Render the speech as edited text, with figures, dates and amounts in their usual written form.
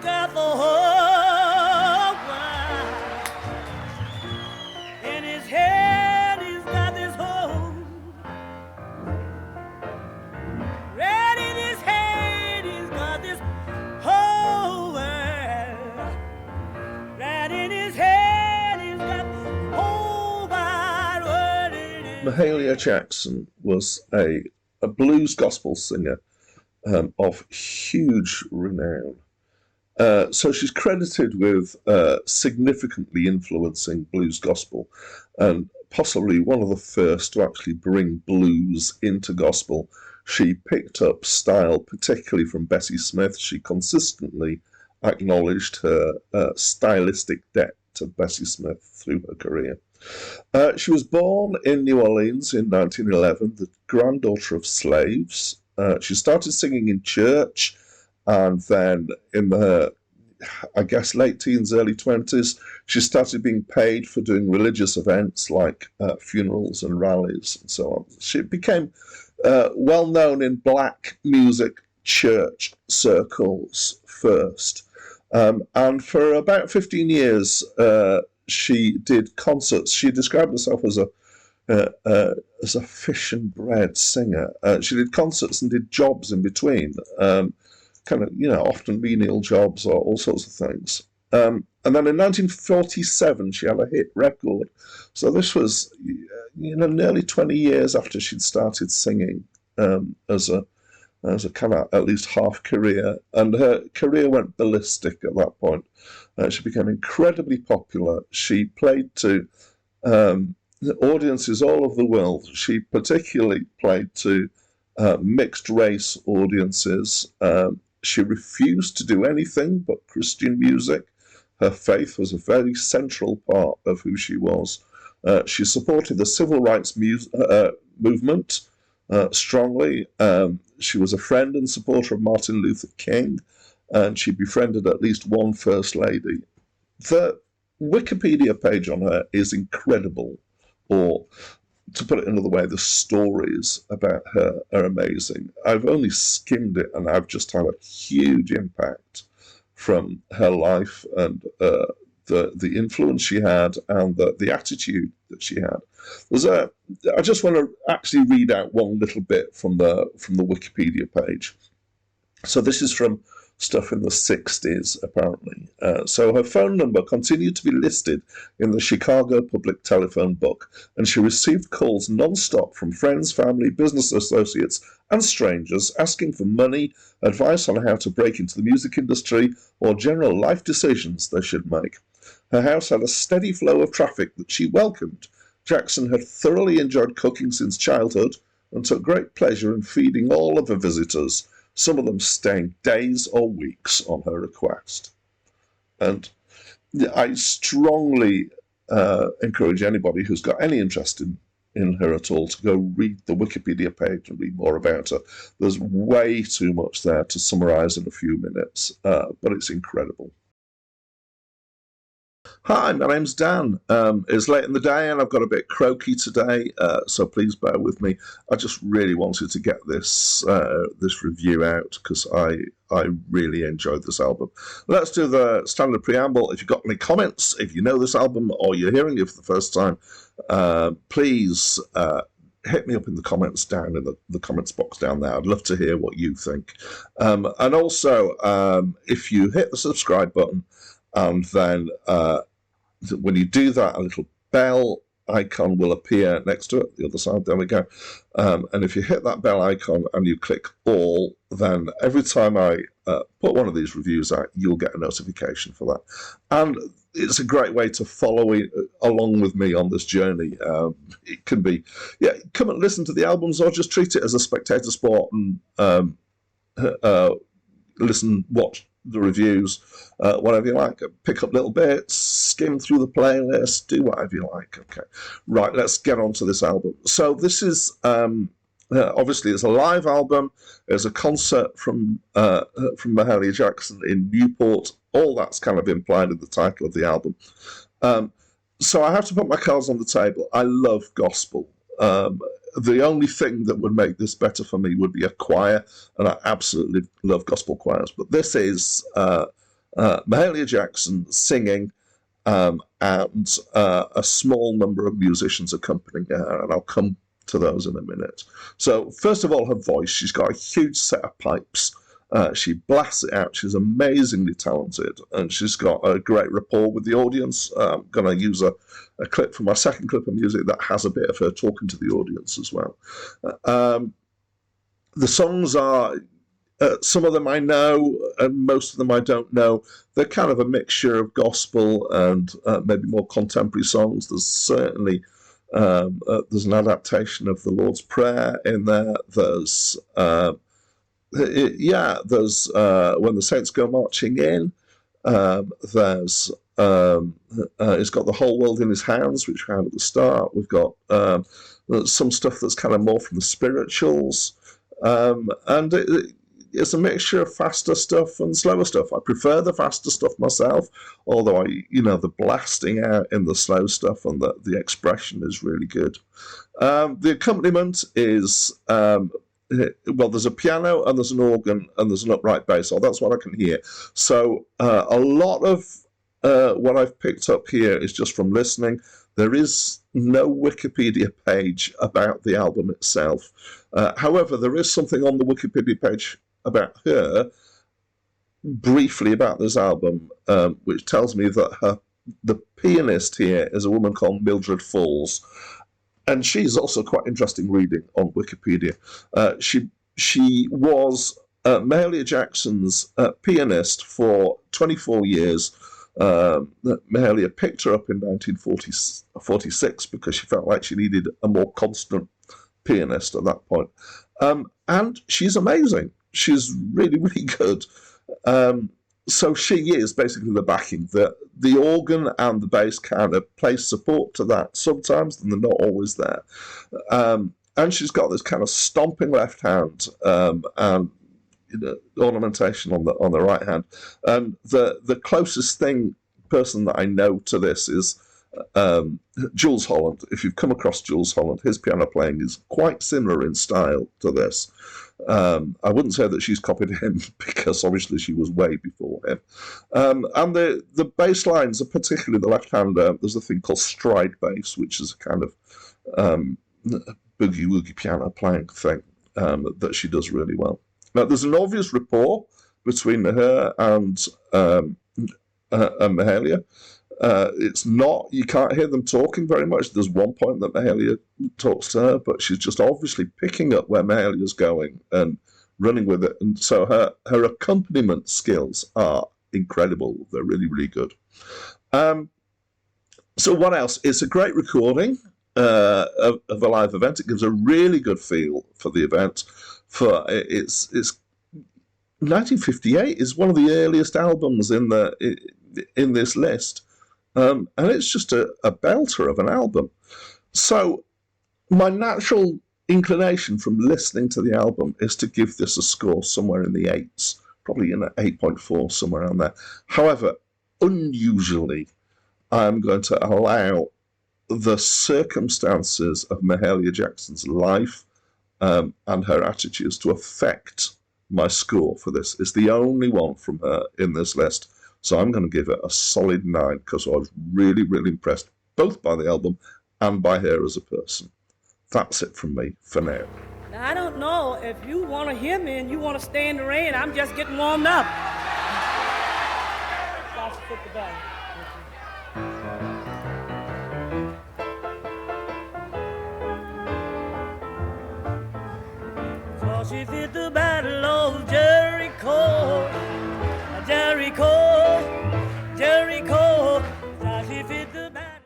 got the whole world. In his head, he's got this whole. Right in his head, he's got this whole world. Right in his head, he's got the whole wide world in his Mahalia Jackson was a blues gospel singer of huge renown. So she's credited with significantly influencing blues gospel, and possibly one of the first to actually bring blues into gospel. She picked up style, particularly from Bessie Smith. She consistently acknowledged her stylistic debt to Bessie Smith through her career. She was born in New Orleans in 1911, the granddaughter of slaves. She started singing in church, and then in her, I guess, late teens, early 20s, she started being paid for doing religious events like funerals and rallies and so on. She became well known in black music church circles first. And for about 15 years, she did concerts. She described herself as a fish and bread singer. She did concerts and did jobs in between, often menial jobs or all sorts of things. And then in 1947, she had a hit record. So this was, nearly 20 years after she'd started singing as a kind of at least half career, and her career went ballistic at that point. She became incredibly popular. She played to audiences all over the world. She particularly played to mixed race audiences. She refused to do anything but Christian music. Her faith was a very central part of who she was. She supported the civil rights movement strongly. She was a friend and supporter of Martin Luther King, and she befriended at least one First Lady. The Wikipedia page on her is incredible, or to put it another way, the stories about her are amazing. I've only skimmed it, and I've just had a huge impact from her life and the influence she had and the attitude that she had. I just want to actually read out one little bit from the Wikipedia page. So this is from stuff in the 60s, apparently. So her phone number continued to be listed in the Chicago Public Telephone Book, and she received calls non-stop from friends, family, business associates, and strangers asking for money, advice on how to break into the music industry, or general life decisions they should make. Her house had a steady flow of traffic that she welcomed. Jackson had thoroughly enjoyed cooking since childhood and took great pleasure in feeding all of her visitors, some of them staying days or weeks on her request. And I strongly encourage anybody who's got any interest in her at all to go read the Wikipedia page and read more about her. There's way too much there to summarize in a few minutes, but it's incredible. Hi, my name's Dan. It's late in the day and I've got a bit croaky today, so please bear with me. I just really wanted to get this review out because I really enjoyed this album. Let's do the standard preamble. If you've got any comments, if you know this album or you're hearing it for the first time, please hit me up in the comments down in the comments box down there. I'd love to hear what you think. And also, if you hit the subscribe button, and then when you do that, a little bell icon will appear next to it, the other side, there we go. And if you hit that bell icon and you click all, then every time I put one of these reviews out, you'll get a notification for that. And it's a great way to follow along with me on this journey. It can be, come and listen to the albums or just treat it as a spectator sport and watch the reviews, whatever you like. Pick up little bits, skim through the playlist, do whatever you like. Okay, right, let's get on to this album. So this is, obviously it's a live album. There's a concert from Mahalia Jackson in Newport. All that's kind of implied in the title of the album. So I have to put my cards on the table. I love gospel. The only thing that would make this better for me would be a choir, and I absolutely love gospel choirs. But this is Mahalia Jackson singing, and a small number of musicians accompanying her, and I'll come to those in a minute. So first of all, her voice. She's got a huge set of pipes. She blasts it out. She's amazingly talented, and she's got a great rapport with the audience. I'm going to use a clip from my second clip of music that has a bit of her talking to the audience as well. The songs are, some of them I know, and most of them I don't know. They're kind of a mixture of gospel and maybe more contemporary songs. There's certainly there's an adaptation of the Lord's Prayer in there. There's there's When the Saints Go Marching In. There's he's got The Whole World in His Hands, which we had at the start. We've got some stuff that's kind of more from the spirituals, and it's a mixture of faster stuff and slower stuff. I prefer the faster stuff myself, although the blasting out in the slow stuff and the expression is really good. The accompaniment is, there's a piano and there's an organ and there's an upright bass. So that's what I can hear. So a lot of what I've picked up here is just from listening. There is no Wikipedia page about the album itself. However, there is something on the Wikipedia page about her, briefly about this album, which tells me that the pianist here is a woman called Mildred Falls, and she's also quite interesting reading on Wikipedia. She was Mahalia Jackson's pianist for 24 years. Mahalia picked her up in 1946 because she felt like she needed a more constant pianist at that point. And she's amazing. She's really, really good. So she is basically the backing. The organ and the bass kind of play support to that sometimes, and they're not always there. And she's got this kind of stomping left hand, and ornamentation on the right hand. And the closest person that I know to this is Jules Holland. If you've come across Jules Holland, his piano playing is quite similar in style to this. I wouldn't say that she's copied him because obviously she was way before him. And the bass lines are particularly the left hand. There's a thing called stride bass, which is a kind of boogie woogie piano playing thing that she does really well. Now, there's an obvious rapport between her and Mahalia. It's not, you can't hear them talking very much. There's one point that Mahalia talks to her, but she's just obviously picking up where Mahalia's going and running with it. And so her accompaniment skills are incredible. They're really, really good. So what else? It's a great recording of a live event. It gives a really good feel for the event. It's 1958 is one of the earliest albums in this list. And it's just a belter of an album. So my natural inclination from listening to the album is to give this a score somewhere in the 8s, probably in an 8.4, somewhere around there. However, unusually, I'm going to allow the circumstances of Mahalia Jackson's life and her attitudes to affect my score for this. It's the only one from her in this list. So I'm going to give it a solid 9 because I was really, really impressed both by the album and by her as a person. That's it from me for now. Now, I don't know if you want to hear me and you want to stay in the rain. I'm just getting warmed up. That's fit the bell. So she fit the battle of Jericho. Jericho.